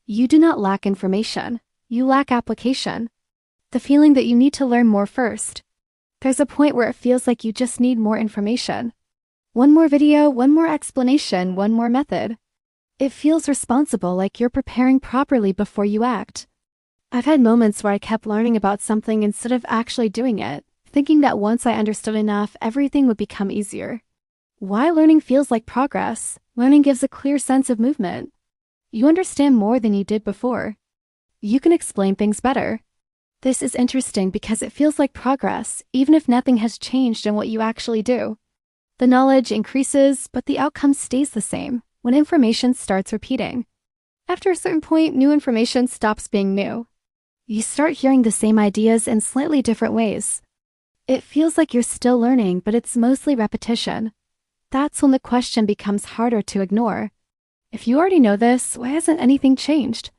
You do not lack information. You lack application. The feeling that you need to learn more first. There's a point where it feels like you just need more information. One more video, one more explanation, one more method. It feels responsible, like you're preparing properly before you act. I've had moments where I kept learning about something instead of actually doing it, thinking that once I understood enough, everything would become easier. Why learning feels like progress? Learning gives a clear sense of movement. You understand more than you did before. You can explain things better. This is interesting because it feels like progress, even if nothing has changed in what you actually do. The knowledge increases, but the outcome stays the same when information starts repeating. After a certain point, new information stops being new. You start hearing the same ideas in slightly different ways. It feels like you're still learning, but it's mostly repetition. That's when the question becomes harder to ignore. If you already know this, why hasn't anything changed?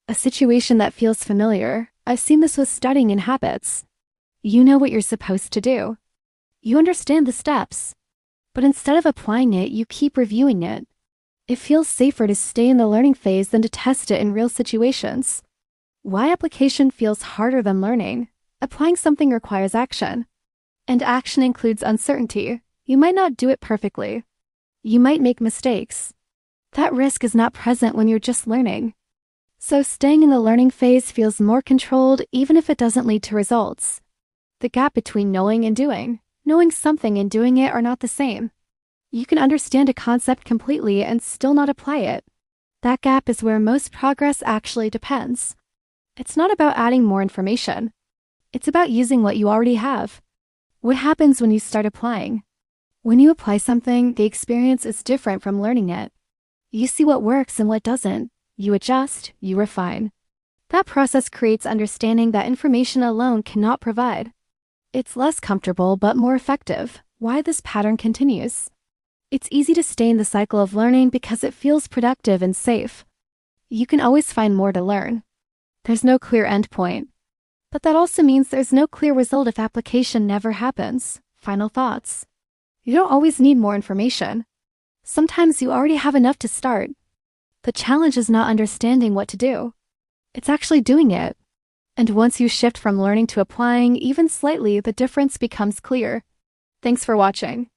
A situation that feels familiar. I've seen this with studying in habits. You know what you're supposed to do. You understand the steps. But instead of applying it, you keep reviewing it. It feels safer to stay in the learning phase than to test it in real situations. Why application feels harder than learning? Applying something requires action. And action includes uncertainty. You might not do it perfectly. You might make mistakes. That risk is not present when you're just learning. So staying in the learning phase feels more controlled even if it doesn't lead to results. The gap between knowing and doing, knowing something and doing it are not the same. You can understand a concept completely and still not apply it. That gap is where most progress actually depends. It's not about adding more information. It's about using what you already have. What happens when you start applying? When you apply something, the experience is different from learning it. You see what works and what doesn't. You adjust, you refine. That process creates understanding that information alone cannot provide. It's less comfortable but more effective. Why this pattern continues? It's easy to stay in the cycle of learning because it feels productive and safe. You can always find more to learn. There's no clear end point. But that also means there's no clear result if application never happens. Final thoughts. You don't always need more information. Sometimes you already have enough to start. The challenge is not understanding what to do. It's actually doing it. And once you shift from learning to applying, even slightly, the difference becomes clear. Thanks for watching.